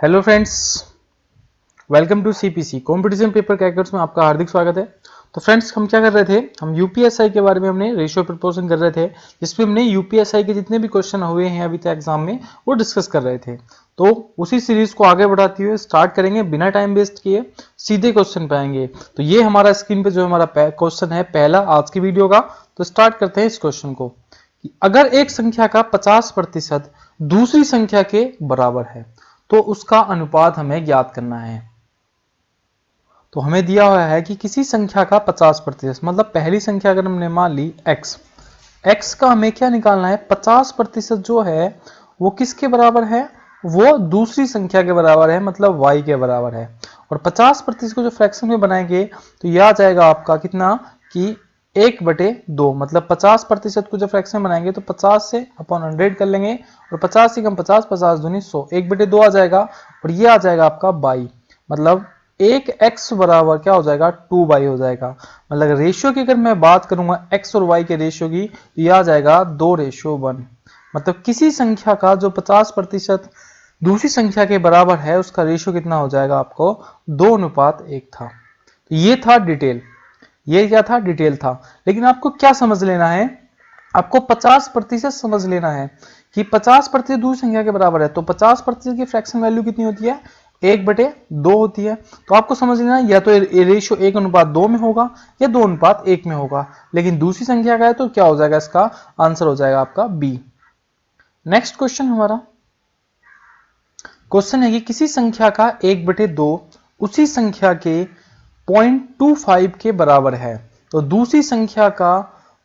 Hello friends, welcome to CPC competition paper crackers में आपका हार्दिक स्वागत है। तो फ्रेंड्स, हम क्या कर रहे थे, हम यूपीएसआई के बारे में हमने रेशियो प्रपोर्शन कर रहे थे, जिसमें हमने यूपीएसआई के जितने भी क्वेश्चन हुए हैं अभी तक एग्जाम में वो डिस्कस कर रहे थे। तो उसी सीरीज को आगे बढ़ाते हुए स्टार्ट करेंगे, बिना टाइम वेस्ट किए सीधे क्वेश्चन पे आएंगे। तो ये हमारा स्क्रीन पे जो हमारा क्वेश्चन है पहला आज की वीडियो का। तो स्टार्ट करते हैं इस क्वेश्चन को। अगर एक संख्या का 50% दूसरी संख्या के बराबर है तो उसका अनुपात हमें ज्ञात करना है। तो हमें दिया हुआ है कि किसी संख्या का 50%, मतलब पहली संख्या अगर हमने मान ली x का हमें क्या निकालना है, 50% जो है वो किसके बराबर है, वो दूसरी संख्या के बराबर है, मतलब y के बराबर है। और 50% को जो फ्रैक्शन में बनाएंगे तो यह आ जाएगा आपका कितना कि 1/2, मतलब 50% को जब फ्रैक्शन बनाएंगे तो 50 से अपॉन 100 कर लेंगे और 50 से कम 50, 50 दूनी 100, 1/2 आ जाएगा और ये आ जाएगा आपका बाई, मतलब 1x बराबर क्या हो जाएगा 2y हो जाएगा। मतलब रेशियो की अगर मैं बात करूंगा x और y के रेशियो की तो ये आ जाएगा 2:1। मतलब किसी संख्या का जो 50% दूसरी संख्या के बराबर है उसका रेशियो कितना हो जाएगा आपको 2:1 था। तो ये था डिटेल, ये क्या था, डिटेल था। लेकिन आपको क्या समझ लेना है, आपको 50% समझ लेना है कि 50% दूसरी संख्या के बराबर है तो 50% की फ्रैक्शन वैल्यू कितनी होती है, 1/2 होती है। तो आपको समझ लेना है या तो रेशियो 1:2 में होगा या 2:1 में होगा। लेकिन दूसरी संख्या का है तो क्या हो जाएगा, इसका आंसर हो जाएगा आपका बी। नेक्स्ट क्वेश्चन हमारा क्वेश्चन है कि किसी संख्या का 1/2 उसी संख्या के 0.25 के बराबर है तो दूसरी संख्या का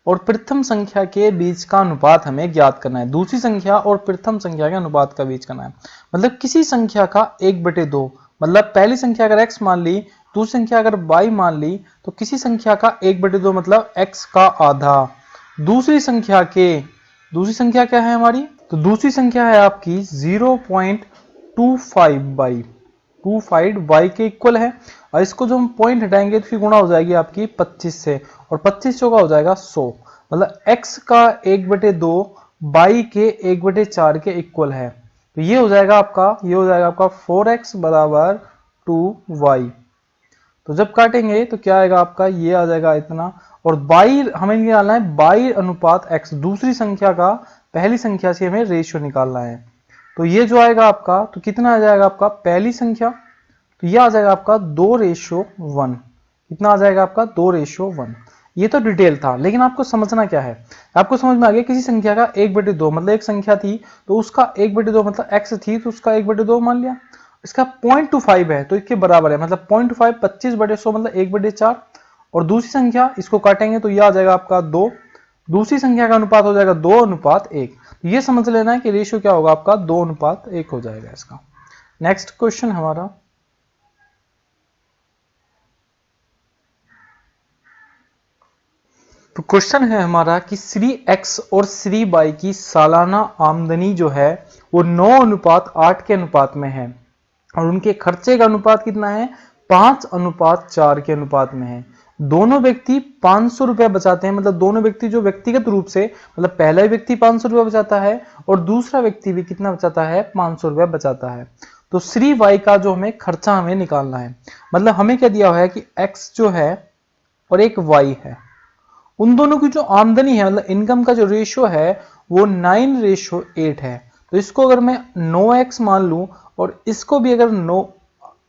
और प्रथम संख्या के बीच का अनुपात हमें ज्ञात करना है। दूसरी संख्या और प्रथम संख्या के अनुपात का बीच करना है। मतलब किसी संख्या का 1/2, मतलब पहली संख्या अगर x मान ली, दूसरी संख्या अगर y मान ली, तो किसी संख्या का 1/2 मतलब x का आधा दूसरी संख्या के, दूसरी संख्या क्या है हमारी, तो दूसरी संख्या है आपकी 0.25 y के इक्वल है। और इसको जो हम पॉइंट हटाएंगे तो फिर गुणा हो जाएगी आपकी 25 से और 25 चौका हो जाएगा 100। मतलब x का 1/2 y के 1/4 के इक्वल है। तो ये हो जाएगा आपका, ये हो जाएगा आपका 4x बराबर 2y। तो जब काटेंगे तो क्या आएगा आपका, ये आ जाएगा इतना। और बाई हमें निकालना है बाई अनुपात x, दूसरी संख्या का पहली संख्या से हमें रेशियो निकालना है। तो ये जो आएगा आपका, तो कितना आ जाएगा आपका, पहली संख्या तो ये आ जाएगा आपका 2:1। कितना आ जाएगा आपका 2:1। ये तो डिटेल था, लेकिन आपको समझना क्या है, आपको समझ में आ गया किसी संख्या का 1/2, मतलब एक संख्या थी तो उसका 1/2 मतलब x थी तो उसका 1/2 मान लिया। इसका 0.25 है तो इसके बराबर है, मतलब 0.5 25/100 मतलब 1/4। और दूसरी संख्या इसको काटेंगे तो यह आ जाएगा आपका 2, दूसरी संख्या का अनुपात हो जाएगा 2:1। तो ये समझ लेना है कि रेशियो क्या होगा आपका 2:1 हो जाएगा इसका। नेक्स्ट क्वेश्चन हमारा तो क्वेश्चन है हमारा कि श्री x और श्री y की सालाना आमदनी जो है वो 9:8 के अनुपात में है और उनके खर्चे का अनुपात कितना है, 5:4 के अनुपात में है। दोनों व्यक्ति 500 रुपया बचाते हैं, मतलब दोनों व्यक्ति जो व्यक्तिगत रूप से, मतलब पहला व्यक्ति 500 रुपया बचाता है और दूसरा व्यक्ति भी कितना बचाता है, 500 रुपया बचाता है। तो श्री y का जो हमें खर्चा हमें निकालना है। मतलब हमें क्या दिया हुआ है कि x जो है और एक y है, उन दोनों की जो आमदनी है, मतलब इनकम का जो रेशियो है वो 9:8 है। तो इसको अगर मैं 9x मान लूं और इसको भी अगर 9,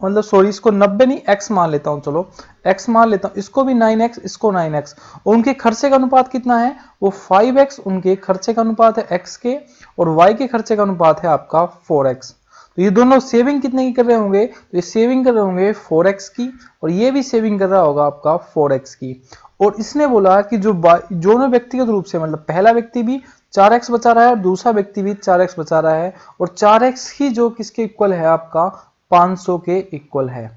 मतलब सॉरी इसको 90 नहीं x मान लेता हूं, चलो x मान लेता हूं, इसको भी 9x, इसको 9x, और उनके खर्चे का अनुपात कितना है, वो 5x उनके खर्चे का अनुपात है x के और y के खर्चे का अनुपात है आपका 4x। तो ये दोनों सेविंग कितने की कर रहे होंगे, तो ये सेविंग कर रहे होंगे 4x की और ये भी सेविंग कर रहा होगा आपका 4x की। और इसने बोला कि जो दोनों व्यक्तिगत रूप से, मतलब पहला व्यक्ति भी 4x बचा रहा है और दूसरा व्यक्ति भी 4x बचा रहा है और 4x ही जो किसके इक्वल है आपका 500 के इक्वल है।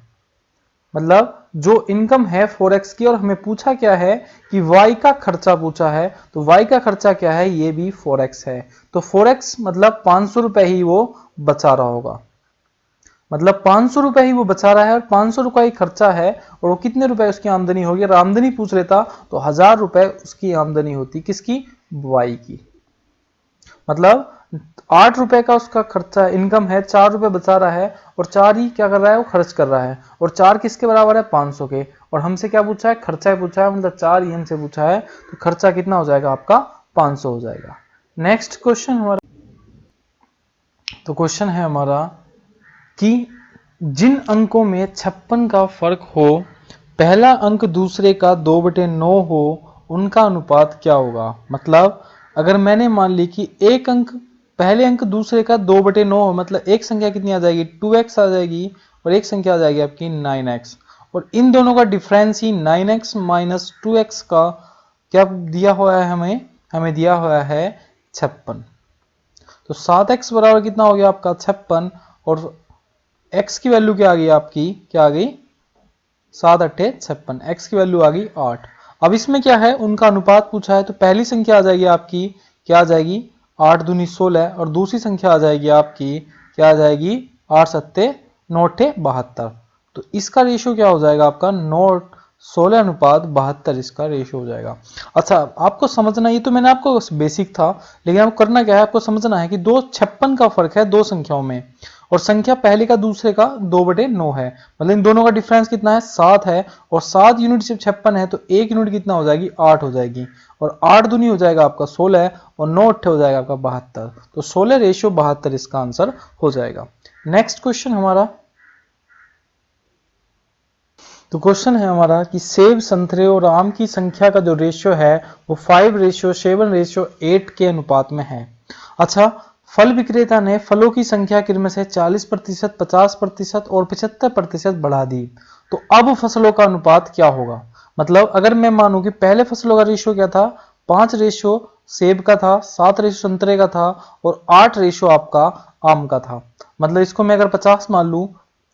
मतलब जो इनकम है 4x की और हमें पूछा क्या है कि y का खर्चा पूछा है, तो y का खर्चा क्या है, ये भी 4x है। तो 4x मतलब 500 रुपए ही वो बचा रहा होगा, मतलब 500 रुपए ही वो बचा रहा है और 500 रुपए ही खर्चा है और वो कितने रुपए उसकी आमदनी होगी। अगर आमदनी पूछ लेता तो 1000 रुपए उसकी आमदनी होती, किसकी, वाई की। मतलब 8 रुपए का उसका खर्चा इनकम है, 4 रुपए बचा रहा है और 4 ही क्या कर रहा है, वो खर्च कर रहा है। और 4 किसके बराबर है, 500 के। और हमसे क्या पूछा है, खर्चा पूछा है, मतलब 4 ही हमसे पूछा है, तो खर्चा कितना हो जाएगा आपका, 500 हो जाएगा। नेक्स्ट क्वेश्चन हमारा, तो क्वेश्चन है हमारा कि जिन अंकों में 56 का फर्क हो, पहला अंक दूसरे का 2/9 हो, उनका अनुपात क्या होगा। मतलब अगर मैंने मान ली कि एक अंक पहले अंक दूसरे का 2/9 हो, मतलब एक संख्या कितनी आ जाएगी, 2x आ जाएगी, और एक संख्या आ जाएगी आपकी 9x, और इन दोनों का डिफरेंस ही 9x माइनस 2x का क्या दिया हुआ है, हमें दिया हुआ है 56। तो 7x बराबर कितना हो गया आपका 56, और x की वैल्यू क्या आ गई आपकी, क्या आ गई 7 अट्ठे 56, x की वैल्यू आ गई 8। अब इसमें क्या है, उनका अनुपात पूछा है, तो पहली संख्या आ जाएगी आपकी, क्या आ जाएगी 8 दूनी 16, और दूसरी संख्या आ जाएगी आपकी, क्या आ जाएगी 8 सत्ते 9 अट्ठे 72। तो इसका रेशियो क्या हो जाएगा आपका 9:16 अनुपात 72, इसका रेशियो हो जाएगा। अच्छा आपको समझना, ये तो मैंने आपको बेसिक था, लेकिन आपको करना क्या है, आपको समझना है कि 56 का फर्क है दो संख्याओं में, और संख्या पहले का दूसरे का 2/9 है, मतलब इन दोनों का डिफरेंस कितना है, 7 है, और 7 यूनिट जब 56 है तो 1 यूनिट कितना हो जाएगी, 8 हो जाएगी, और 8 दूनी हो जाएगा आपका 16, और 9 अट्ठे हो जाएगा आपका 72। तो 16 रेशियो 72 इसका आंसर हो जाएगा। नेक्स्ट क्वेश्चन हमारा, तो क्वेश्चन है हमारा कि सेब, संतरे और आम की संख्या का जो रेशियो है वो 5:7:8 के अनुपात में है। अच्छा, फल विक्रेता ने फलों की संख्या क्रम से 40%, 50% और 75% बढ़ा दी, तो अब फसलों का अनुपात क्या होगा। मतलब अगर मैं मानूं कि पहले फसलों का रेशियो क्या था, 5 रेशियो सेब का था, 7 रेशियो संतरे का था, और 8 रेशियो आपका आम का था। मतलब इसको मैं अगर 50 मान लूं,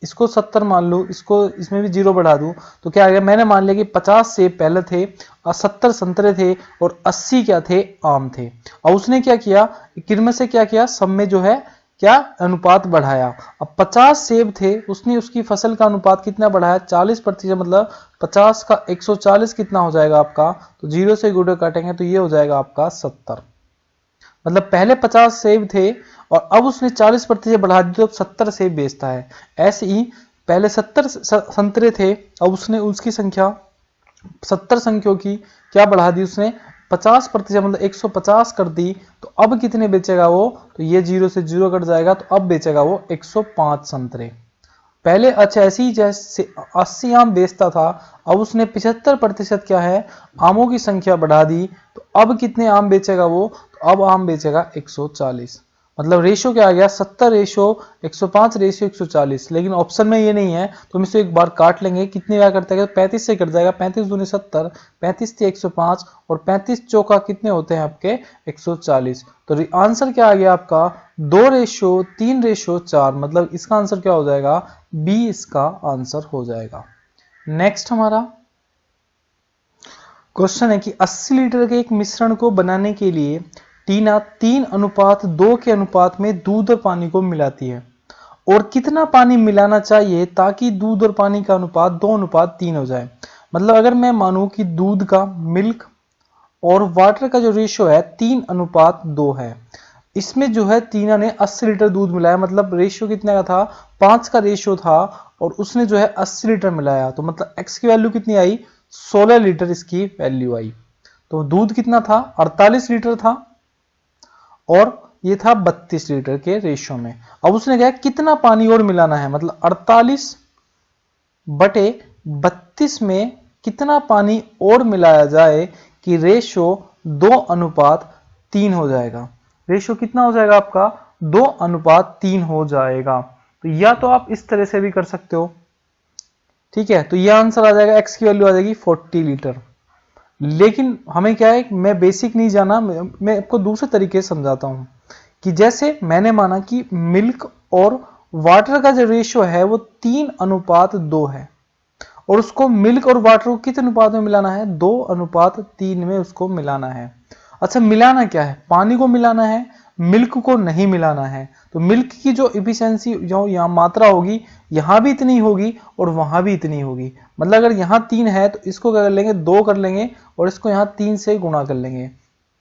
इसको 70 मान लूं, इसको इसमें भी 0 बढ़ा दूं, तो क्या आ गया, मैंने मान लिया कि 50 सेब पहले थे और 70 संतरे थे और 80 क्या थे, आम थे। और उसने क्या किया, क्रम से क्या किया, सब में जो है क्या अनुपात बढ़ाया। अब 50 सेब थे, उसने उसकी फसल का अनुपात कितना बढ़ाया, 40%, मतलब 50 का 140 कितना हो जाएगा आपका, तो 0 से गुणे काटेंगे तो ये हो जाएगा आपका 70। मतलब पहले 50 सेब थे और अब उसने 40% बढ़ा दी तो 70 सेब बेचता है। ऐसे ही पहले 70 संतरे थे, अब उसने उसकी संख्या 70 संख्याओं की क्या बढ़ा दी उसने, 50%, मतलब 150 कर दी, तो अब कितने बेचेगा वो, तो ये 0 से 0 कट जाएगा, तो अब बेचेगा वो 105 संतरे। पहले अच्छा ऐसे ही जैसे 80 आम बेचता था, अब उसने 75% क्या है, आमों की संख्या बढ़ा दी, तो अब कितने आम बेचेगा वो, तो अब आम बेचेगा 140। मतलब रेशियो क्या आ गया, 70 रेशियो 105 रेशियो 140। लेकिन ऑप्शन में ये नहीं है, तो हम इसे एक बार काट लेंगे, कितने बार करता है, 35 से कट जाएगा, 35 दूनी 70, 35 से 105, और 35 चौका कितने होते हैं आपके 140। तो आंसर क्या आ गया आपका 2:3:4, मतलब इसका आंसर क्या हो जाएगा, बी इसका आंसर हो जाएगा। नेक्स्ट हमारा क्वेश्चन है कि 80 लीटर के एक मिश्रण को बनाने के लिए टीना 3:2 के अनुपात में दूध और पानी को मिलाती है, और कितना पानी मिलाना चाहिए ताकि दूध और पानी का अनुपात 2:3 हो जाए। मतलब अगर मैं मानूं कि दूध का, मिल्क और वाटर का जो रेशियो है 3:2 है, इसमें जो है टीना ने 80 लीटर दूध मिलाया, मतलब रेशियो कितने का था, 5 का रेशियो था, और उसने जो है 80 लीटर मिलाया, तो मतलब x की वैल्यू कितनी आई, 16 लीटर इसकी वैल्यू आई। तो दूध कितना था, 48 लीटर था, और ये था 32 लीटर के रेशियो में। अब उसने कहा कितना पानी और मिलाना है, मतलब 48/32 में कितना पानी और मिलाया जाए कि रेशियो 2:3 हो जाएगा। रेशियो कितना हो जाएगा आपका, 2:3 हो जाएगा। तो या तो आप इस तरह से भी कर सकते हो, ठीक है, तो यह आंसर आ जाएगा, x की वैल्यू आ जाएगी 40 लीटर। लेकिन हमें क्या है, मैं बेसिक नहीं जाना, मैं आपको दूसरे तरीके से समझाता हूं कि जैसे मैंने माना कि मिल्क और वाटर का जो रेशियो है वो 3:2 है, और उसको मिल्क और वाटर को कितने अनुपात में मिलाना है, 2:3 में उसको मिलाना है। अच्छा मिलाना क्या है, पानी को मिलाना है, मिल्क को नहीं मिलाना है। तो मिल्क की जो इफिशियंसी, जो यहाँ मात्रा होगी, यहाँ भी इतनी होगी और वहां भी इतनी होगी। मतलब अगर यहाँ 3 है तो इसको क्या कर लेंगे, 2 कर लेंगे, और इसको यहाँ 3 से गुणा कर लेंगे,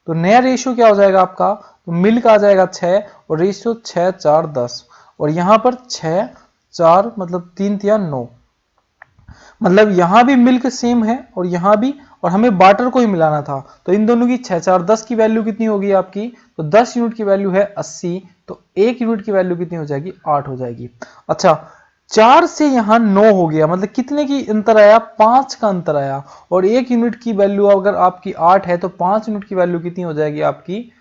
तो नया रेशियो क्या हो जाएगा आपका, तो मिल्क आ जाएगा 6 और रेशियो 6 4 10, और यहाँ पर 6 4 मतलब 3 3 9, मतलब यहां भी मिल्क सेम है और यहां भी, और हमें बाटर को ही मिलाना था, तो इन दोनों की 6 4 10 की वैल्यू कितनी होगी आपकी, तो 10 यूनिट की वैल्यू है 80, तो 1 यूनिट की वैल्यू कितनी हो जाएगी, 8 हो जाएगी। अच्छा 4 से यहां 9 हो गया, मतलब कितने की अंतर आया, 5 का अंतर आया, और 1 यूनिट की वैल्यू अगर आपकी 8 है तो 5 यूनिट की वैल्यू कितनी हो जाएगी आपकी,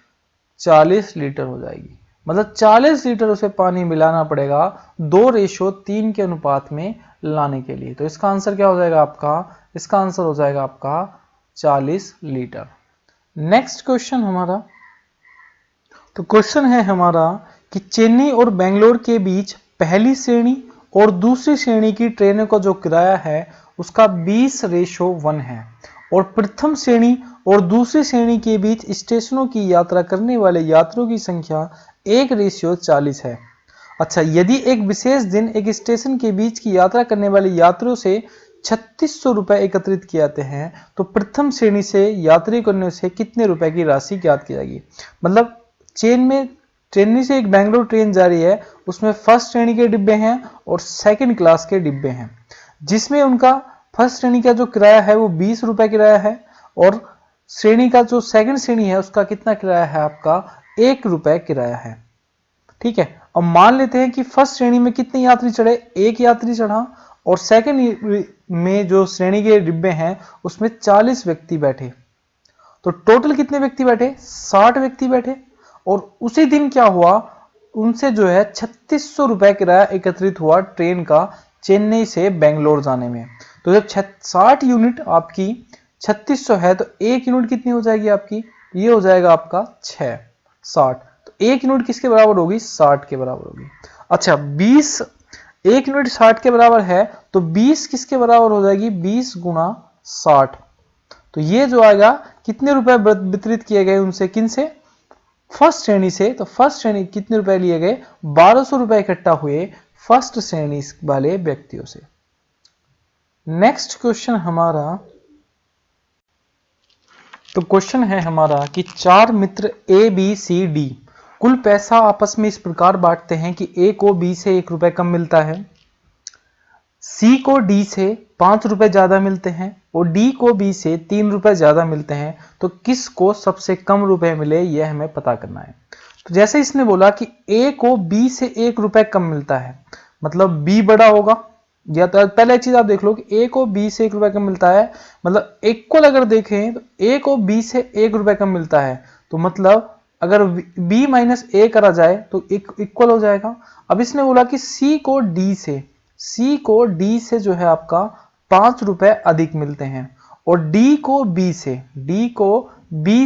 40 लीटर हो जाएगी। मतलब 40 लीटर उसे पानी मिलाना पड़ेगा 2:3 के अनुपात में लाने के लिए। तो इसका आंसर क्या हो जाएगा आपका, इसका आंसर हो जाएगा आपका 40 लीटर। नेक्स्ट क्वेश्चन हमारा, तो क्वेश्चन है हमारा कि चेन्नई और बेंगलोर के बीच पहली श्रेणी और दूसरी श्रेणी की ट्रेनों का जो किराया है उसका 20:1 है, और प्रथम श्रेणी और दूसरी श्रेणी के बीच स्टेशनों की यात्रा करने वाले यात्रियों की संख्या 1:40 है। अच्छा, यदि एक विशेष दिन एक स्टेशन के बीच की यात्रा करने वाले यात्रियों से 3600 रुपए एकत्रित किए जाते हैं, तो प्रथम श्रेणी से यात्री करने से कितने रुपए की राशि ज्ञात की जाएगी। मतलब चेन्नई से एक बेंगलोर ट्रेन जा रही है, उसमें फर्स्ट श्रेणी के डिब्बे हैं और सेकंड क्लास के डिब्बे हैं, जिसमें उनका फर्स्ट श्रेणी का जो किराया है वो 20 रुपए किराया है, और श्रेणी का जो सेकंड श्रेणी है उसका कितना किराया है आपका, 1 रुपए किराया है। ठीक है, अब मान लेते हैं कि फर्स्ट श्रेणी में कितने यात्री चढ़े, 1 यात्री चढ़ा, और सेकंड में जो श्रेणी के डिब्बे हैं उसमें 40 व्यक्ति बैठे, तो टोटल कितने व्यक्ति बैठे, 60 व्यक्ति बैठे, और उसी दिन क्या हुआ, उनसे जो है 3600 रुपए किराया एकत्रित हुआ ट्रेन का चेन्नई से बेंगलोर जाने में। तो जब 60 यूनिट आपकी 3600 है तो 1 यूनिट कितनी हो जाएगी आपकी, ये हो जाएगा आपका 6 60, तो 1 यूनिट किसके बराबर होगी, 60 के बराबर होगी। अच्छा 20, 1 यूनिट 60 के बराबर है तो 20 किसके बराबर हो जाएगी, 20 गुणा 60, तो ये जो आएगा कितने रुपए वितरित किए गए उनसे, किन से, फर्स्ट श्रेणी से, तो फर्स्ट श्रेणी कितने रुपए लिए गए, 1200 रुपए इकट्ठा हुए फर्स्ट श्रेणी वाले व्यक्तियों से। नेक्स्ट क्वेश्चन हमारा, तो क्वेश्चन है हमारा कि 4 मित्र ए बी सी डी कुल पैसा आपस में इस प्रकार बांटते हैं कि ए को बी से 1 रुपए कम मिलता है, सी को डी से 5 रुपए ज्यादा मिलते हैं, और डी को बी से 3 रुपए ज्यादा मिलते हैं, तो किस को सबसे कम रुपए मिले यह हमें पता करना है। तो जैसे इसने बोला कि ए को बी से 1 रुपए कम मिलता है, मतलब बी बड़ा होगा, या तो पहले एक चीज आप देख लो कि ए को बी से 1 रुपए कम मिलता है, मतलब इक्वल अगर देखें तो ए को बी से 1 रुपए कम मिलता है, तो मतलब अगर b माइनस ए करा जाए तो इक्वल हो जाएगा। अब इसने बोला कि सी को डी से जो है आपका 5 रुपए अधिक मिलते हैं, और डी को बी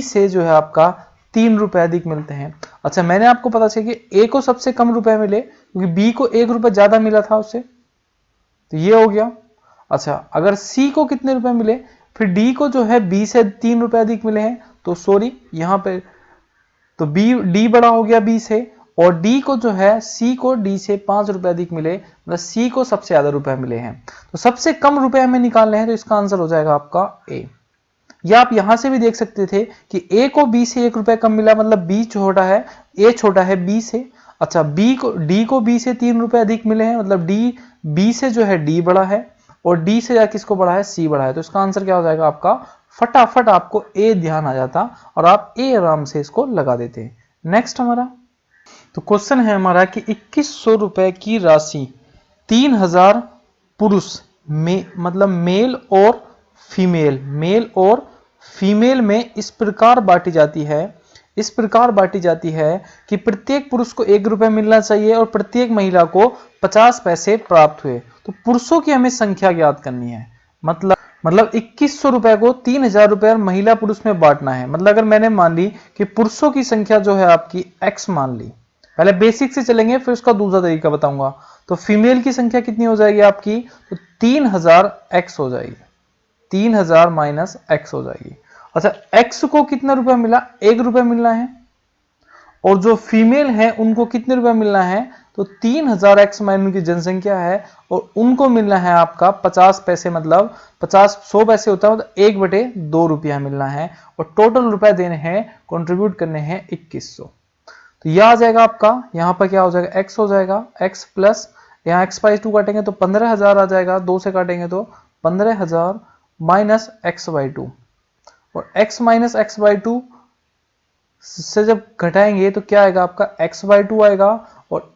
से जो है आपका 3 रुपए अधिक मिलते हैं। अच्छा मैंने आपको पता चला कि ए को सबसे कम रुपए मिले क्योंकि बी को 1 रुपए ज्यादा मिला था उससे, तो ये हो गया। अच्छा अगर सी को कितने रुपए मिले, फिर डी को जो है बी से 3 रुपए अधिक मिले हैं, तो सॉरी यहां पे तो डी बड़ा हो गया बी से, और डी को जो है सी को डी से 5 रुपए अधिक मिले, मतलब सी को सबसे ज्यादा रुपए मिले हैं, तो सबसे कम रुपए हमें निकालने हैं, तो इसका आंसर हो जाएगा आपका ए। या आप यहां से भी देख सकते थे कि ए को बी से 1 रुपए कम मिला, मतलब बी छोटा है, ए छोटा है बी से। अच्छा डी को बी से 3 रुपए अधिक मिले हैं, मतलब डी बी से जो है डी बड़ा है, और डी से किसको बड़ा है, सी बड़ा है, तो इसका आंसर क्या हो जाएगा आपका, फटाफट आपको ए ध्यान आ जाता और आप ए आराम से इसको लगा देते हैं। नेक्स्ट हमारा, तो क्वेश्चन है हमारा कि 2100 रुपए की राशि 3000 पुरुष में, मतलब मेल और फीमेल में इस प्रकार बांटी जाती है कि प्रत्येक पुरुष को 1 रुपए मिलना चाहिए और प्रत्येक महिला को 50 पैसे प्राप्त हुए। तो पुरुषों की हमें संख्या ज्ञात करनी है, मतलब 2100 रुपए को 3000 रुपए और महिला पुरुष में बांटना है। मतलब अगर मैंने मान ली कि पुरुषों की संख्या जो है आपकी x मान ली, पहले बेसिक से चलेंगे फिर उसका दूसरा तरीका बताऊंगा, तो फीमेल की संख्या कितनी हो जाएगी आपकी, तो 3000 x हो जाएगी, 3000 माइनस x हो जाएगी। अच्छा x को कितना रुपया मिला, 1 रुपया मिलना है, और जो फीमेल है उनको कितने रुपए मिलना है, तो 3000 x माइनस उनकी जनसंख्या है, और उनको मिलना है आपका 50 पैसे, मतलब 100 पैसे होता है, मतलब 1/2 रुपया मिलना है, और टोटल रुपए देने हैं, कंट्रीब्यूट करने हैं 2100। तो यह आ जाएगा आपका, यहाँ पर क्या हो जाएगा x हो जाएगा, x प्लस यहाँ x बाई 2 काटेंगे तो 15,000 आ जाएगा, 2 से काटेंगे तो 15,000 माइनस x बाई 2, और x माइनस x बाई 2 से जब घटाएंगे तो क्या आएगा आपका x बाई 2 आएगा, और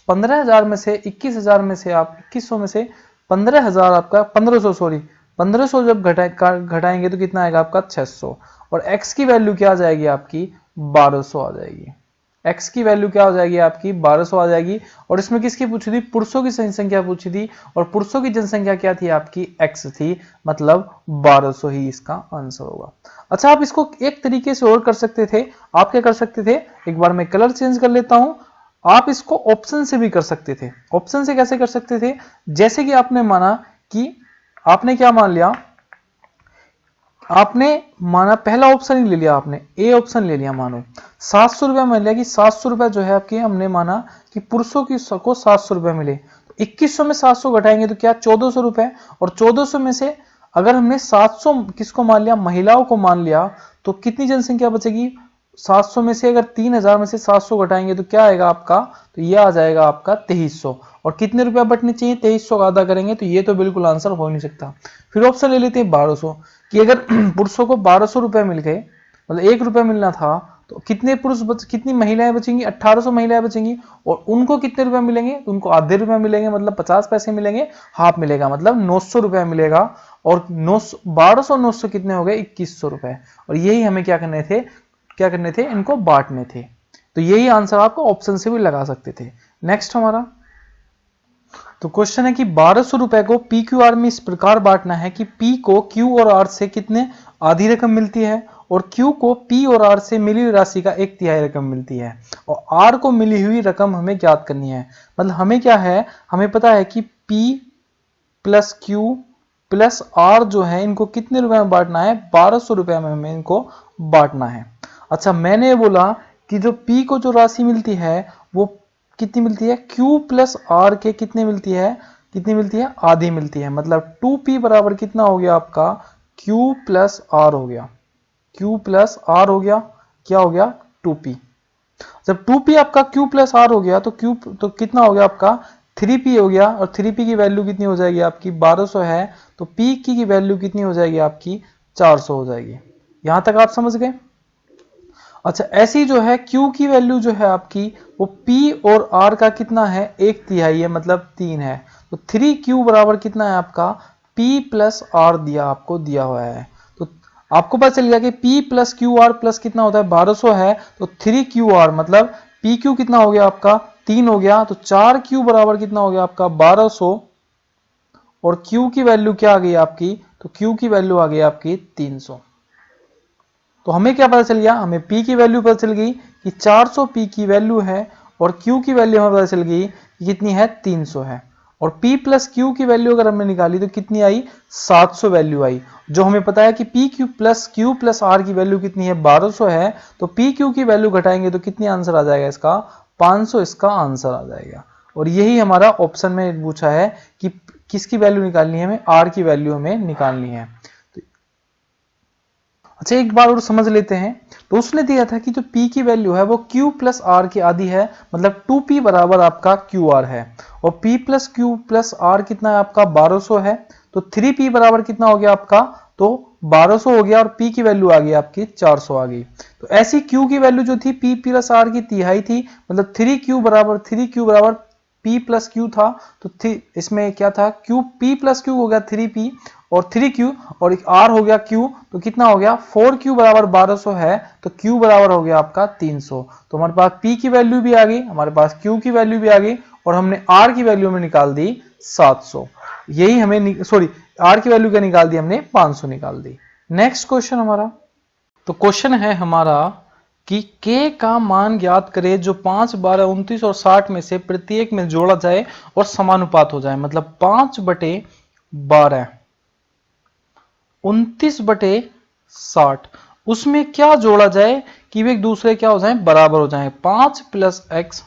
15,000 में से 21,000 में से आप 2100 में से 15,000 आपका 1500 सॉरी 1500 जब घटाएंगे तो कितना आएगा आपका 600, और x की वैल्यू क्या आ जाएगी आपकी 1200 आ जाएगी। x की वैल्यू क्या हो जाएगी आपकी 1200 आ जाएगी। और इसमें किसकी पूछी थी, पुरुषों की जनसंख्या पूछी थी, और पुरुषों की जनसंख्या क्या थी आपकी x थी, मतलब 1200 ही इसका आंसर होगा। अच्छा, आप इसको एक तरीके से और कर सकते थे, आप क्या कर सकते थे, एक बार मैं कलर चेंज कर लेता हूं, आप इसको ऑप्शन से भी कर सकते थे। ऑप्शन से कैसे कर सकते थे, जैसे कि आपने माना कि आपने क्या मान लिया, आपने माना पहला ऑप्शन ही ले लिया, आपने ए ऑप्शन ले लिया, मानो 700 रुपया मान लिया कि 700 रुपया जो है आपके, हमने माना कि पुरुषों की को 700 रुपया मिले, तो 2100 में 700 घटाएंगे तो क्या 1400 रुपए, और 1400 में से अगर हमने 700 किसको मान लिया, महिलाओं को मान लिया, तो कितनी जनसंख्या बचेगी, 700 में से अगर 3000 में से 700 घटाएंगे तो क्या आएगा आपका, तो ये आ जाएगा आपका 2300, और कितने रुपया बचने चाहिए, 2300 का आधा करेंगे तो ये तो बिल्कुल आंसर हो नहीं सकता। फिर ऑप्शन ले लेते हैं 1200, कि अगर पुरुषों को 1200 रुपए मिल गए, मतलब 1 रुपया मिलना था, तो कितने पुरुष कितनी महिलाएं बचेंगी, 1800 महिलाएं बचेंगी, और उनको कितने रुपए मिलेंगे, तो उनको आधे रुपए मिलेंगे, मतलब 50 पैसे मिलेंगे, हाफ मिलेगा, मतलब 900 रुपया मिलेगा, और 1200 900 कितने हो गए 2100 रुपए, और यही हमें क्या करने थे, इनको बांटने थे। तो यही आंसर आपको ऑप्शन से भी लगा सकते थे। नेक्स्ट हमारा तो क्वेश्चन है कि 1200 रुपए को पी क्यू आर में इस प्रकार बांटना है कि पी को क्यू और आर से कितने आधी रकम मिलती है, और क्यू को पी और आर से मिली हुई राशि का 1/3 रकम मिलती है, और आर को मिली हुई रकम हमें ज्ञात करनी है। मतलब हमें क्या है, हमें पता है कि P plus Q plus R जो है, इनको कितने रुपए में बांटना है, 1200 रुपए में हमें इनको बांटना है। अच्छा, मैंने बोला कि जो पी को जो राशि मिलती है वो कितनी मिलती है, Q प्लस आर के कितनी मिलती है, आधी मिलती है, मतलब 2P बराबर कितना हो गया आपका, Q प्लस आर हो गया, Q प्लस आर हो गया, क्या हो गया 2P। जब 2P आपका Q प्लस आर हो गया तो Q तो कितना हो गया आपका 3P हो गया, और 3P की वैल्यू कितनी हो जाएगी आपकी 1200 है, तो P की वैल्यू कितनी हो जाएगी आपकी 400 हो जाएगी। यहां तक आप समझ गए। अच्छा, ऐसी जो है Q की वैल्यू जो है आपकी वो P और R का कितना है, 1/3 है, मतलब 3 है, तो 3Q बराबर कितना है आपका P प्लस R दिया हुआ है। तो आपको पता चल गया कि P plus Q R plus कितना होता है 1200 है, तो 3QR मतलब PQ कितना हो गया आपका 3 हो गया, तो 4Q बराबर कितना हो गया आपका 1200, और Q की वैल्यू क्या आ गई आपकी, तो Q की वैल्यू आ गई आपकी 300। तो हमें क्या पता चल गया, हमें P की वैल्यू पता चल गई कि 400 P की वैल्यू है, और Q की वैल्यू हमें पता चल गई कि कितनी है 300 है, और P प्लस Q की वैल्यू अगर हमने निकाली तो कितनी आई 700 वैल्यू आई। जो हमें पता है कि Q प्लस R की वैल्यू कितनी है 1200 है, तो PQ की वैल्यू घटाएंगे तो कितनी आंसर आ जाएगा इसका 500 इसका आंसर आ जाएगा। और यही हमारा ऑप्शन में पूछा है कि किसकी वैल्यू निकालनी है, हमें R की वैल्यू हमें निकालनी है। अच्छा, एक बार और समझ लेते हैं। तो उसने दिया था कि जो P की वैल्यू है वो Q प्लस R की आधी है, मतलब 2P बराबर आपका QR है, और P plus Q plus R कितना है आपका 1200 है, तो 3P बराबर कितना हो गया आपका, तो 1200 हो गया, और P की वैल्यू आ गई आपकी 400 आ गई। तो ऐसी Q की वैल्यू जो थी P प्लस R की तिहाई थी, मतलब 3Q बराबर P प्लस Q था, तो इसमें क्या था P प्लस Q हो गया 3P, और 3Q और R हो गया Q, तो कितना हो गया 4Q बराबर 1200 है, तो Q बराबर हो गया आपका 300। तो हमारे पास P की वैल्यू भी आ गई, हमारे पास Q की वैल्यू भी आ गई, और हमने R की वैल्यू में निकाल दी 700। यही हमें R की वैल्यू क्या निकाल दी हमने 500 निकाल दी। नेक्स्ट क्वेश्चन हमारा, तो क्वेश्चन है हमारा कि K का मान ज्ञात करे जो 5, 12, 29 और 60 में से प्रत्येक में जोड़ा जाए और समानुपात हो जाए, मतलब 5/12 29/60 उसमें क्या जोड़ा जाए कि वे एक दूसरे क्या हो जाए बराबर हो जाए, 5 प्लस एक्स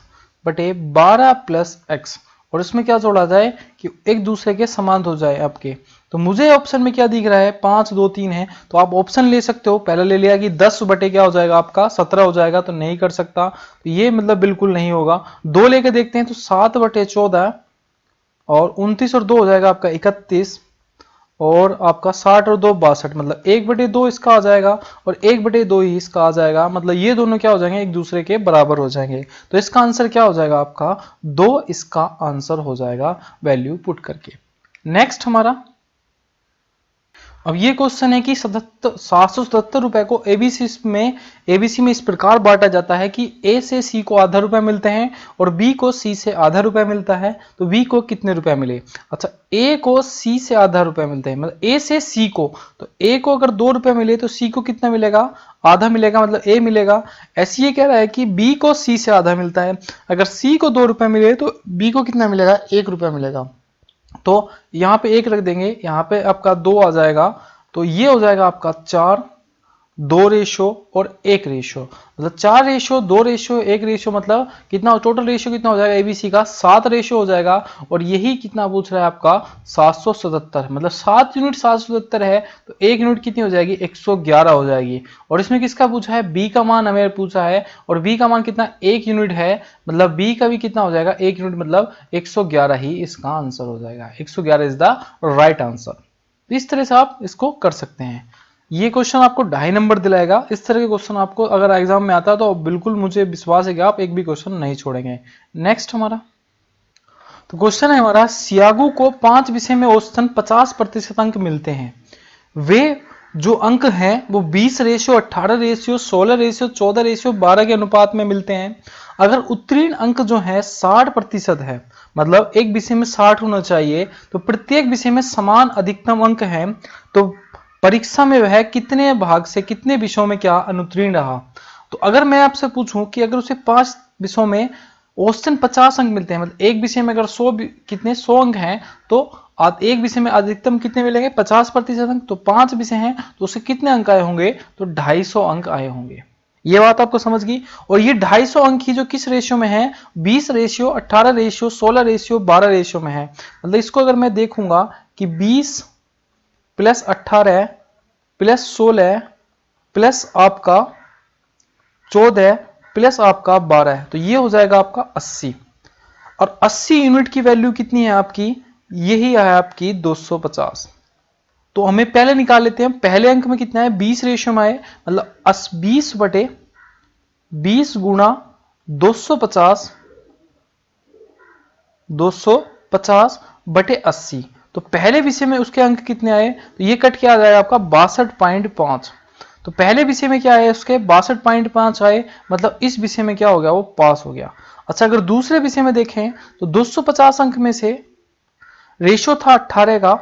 बटे 12 प्लस एक्स, और इसमें क्या जोड़ा जाए कि एक दूसरे के समान हो जाए आपके। तो मुझे ऑप्शन में क्या दिख रहा है 5 2 3 है, तो आप ऑप्शन ले सकते हो। पहले ले लिया कि 10 बटे क्या हो जाएगा आपका 17 हो जाएगा, तो नहीं कर सकता, तो ये मतलब बिल्कुल नहीं होगा। 2 लेके देखते हैं तो 7 बटे 14 और 29 और 2 हो जाएगा आपका 31 और आपका 60 और 2 62, मतलब 1/2 इसका आ जाएगा और 1/2 ही इसका आ जाएगा, मतलब ये दोनों क्या हो जाएंगे एक दूसरे के बराबर हो जाएंगे। तो इसका आंसर क्या हो जाएगा आपका 2 इसका आंसर हो जाएगा वैल्यू पुट करके। नेक्स्ट हमारा अब ये क्वेश्चन है कि 777 रुपए को एबीसी में इस प्रकार बांटा जाता है कि ए से सी को आधा रुपए मिलते हैं और बी को सी से आधा रुपए मिलता है, तो बी को कितने रुपए मिले। अच्छा, ए को सी से आधा रुपए मिलते हैं, मतलब ए से सी को, तो ए को अगर 2 रुपए मिले तो सी को कितना मिलेगा, आधा मिलेगा, मतलब ए मिलेगा। ऐसे ये कह रहा है कि बी को सी से आधा मिलता है, अगर सी को 2 रुपए मिले तो बी को कितना मिलेगा, 1 रुपया मिलेगा। तो यहां पे 1 रख देंगे, यहां पे आपका 2 आ जाएगा, तो ये हो जाएगा आपका 4 2 रेशो और 1 रेशो, मतलब 4 रेशो 2 रेशो 1 रेशो, मतलब कितना टोटल रेशो कितना हो जाएगा एबीसी का 7 रेशो हो जाएगा। और यही कितना पूछ रहा है आपका 777, मतलब 7 यूनिट 777 है, तो 1 यूनिट कितनी हो जाएगी 111 हो जाएगी। और इसमें किसका पूछा है, बी का मान हमें पूछा है, और बी का मान कितना 1 यूनिट है, मतलब बी का भी कितना हो जाएगा 1 यूनिट, मतलब 111 ही इसका आंसर हो जाएगा। 111 इज द राइट आंसर। तो इस तरह से आप इसको कर सकते हैं। ये क्वेश्चन आपको 2.5 नंबर दिलाएगा। इस तरह के क्वेश्चन आपको अगर एग्जाम में आता है तो बिल्कुल मुझे विश्वास है कि आप एक भी क्वेश्चन नहीं छोड़ेंगे। नेक्स्ट हमारा तो क्वेश्चन है हमारा, सियागू को 5 विषय में औसतन 50% अंक मिलते हैं। वे जो अंक हैं वो 20 रेशियो 18 रेशियो 16 रेशियो 14 रेशियो 12 के अनुपात में मिलते हैं। अगर उत्तीर्ण अंक जो है 60% है, मतलब एक विषय में 60 होना चाहिए, तो प्रत्येक विषय में समान अधिकतम अंक हैं, तो परीक्षा में वह कितने भाग से कितने विषयों में क्या अनुत्तीर्ण रहा। तो अगर मैं आपसे पूछूं कि अगर उसे 5 विषयों में औसतन 50 अंक मिलते हैं, मतलब एक विषय में अगर 100 अंक हैं, तो एक विषय में अधिकतम कितने मिलेंगे 50% अंक, तो 5 विषय हैं तो उसे कितने अंक आए होंगे, तो 250 अंक आए होंगे। ये बात आपको समझ गई। और ये 250 अंक ही जो किस रेशियो में है, 20 रेशियो 18 रेशियो 16 रेशियो 12 रेशियो में है। मतलब इसको अगर मैं देखूंगा कि 20 प्लस 18 प्लस 16 प्लस आपका 14 प्लस आपका 12, तो ये हो जाएगा आपका 80। और 80 यूनिट की वैल्यू कितनी है आपकी, यही है आपकी 250। तो हमें पहले निकाल लेते हैं, पहले अंक में कितना है 20 रेशियो में आए, मतलब 20 बटे 20 गुणा 250 बटे 80। तो पहले विषय में उसके अंक कितने आए, तो ये कट के आ जाएगा आपका 62.5। तो पहले विषय में क्या आए उसके 62.5 आए, मतलब इस विषय में क्या हो गया वो पास हो गया। अच्छा, अगर दूसरे विषय में देखें तो 250 अंक में से रेशो था 18 का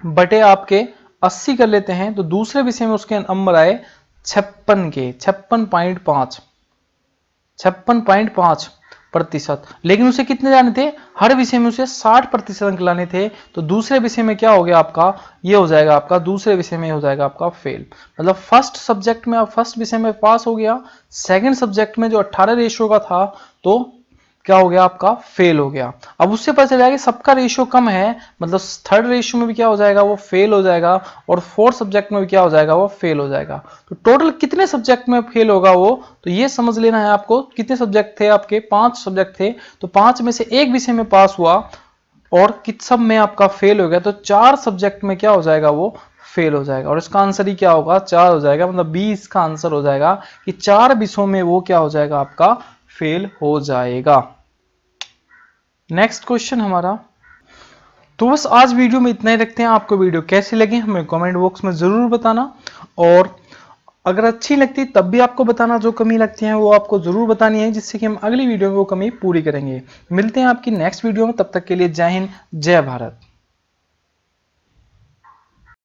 बटे आपके 80 कर लेते हैं, तो दूसरे विषय में उसके नंबर आए 56 के 56.5%। लेकिन उसे कितने जाने थे, हर विषय में उसे 60% अंक लाने थे, तो दूसरे विषय में क्या हो गया आपका, ये हो जाएगा आपका दूसरे विषय में हो जाएगा आपका फेल। मतलब फर्स्ट सब्जेक्ट में फर्स्ट विषय में पास हो गया, सेकंड सब्जेक्ट में जो 18 रेशियो का था तो क्या हो गया आपका फेल हो गया। अब उससे पता चला कि सबका रेशियो कम है, मतलब थर्ड रेशियो में भी क्या हो जाएगा वो फेल हो जाएगा, और फोर्थ सब्जेक्ट में भी क्या हो जाएगा वो फेल हो जाएगा। तो टोटल कितने सब्जेक्ट में फेल होगा वो, तो ये समझ लेना है आपको। कितने सब्जेक्ट थे आपके, 5 सब्जेक्ट थे, तो 5 में से एक विषय में पास हुआ और किस सब में आपका फेल हो गया, तो 4 सब्जेक्ट में क्या हो जाएगा वो फेल हो जाएगा। और इसका आंसर ही क्या होगा 4 हो जाएगा, मतलब बी इसका आंसर हो जाएगा कि 4 विषयों में वो क्या हो जाएगा आपका फेल हो जाएगा। नेक्स्ट क्वेश्चन हमारा, तो बस आज वीडियो में इतना ही रखते हैं। आपको वीडियो कैसी लगी हमें कमेंट बॉक्स में जरूर बताना, और अगर अच्छी लगती तब भी आपको बताना, जो कमी लगती है वो आपको जरूर बतानी है, जिससे कि हम अगली वीडियो में वो कमी पूरी करेंगे। मिलते हैं आपकी नेक्स्ट वीडियो में, तब तक के लिए जय हिंद जय भारत।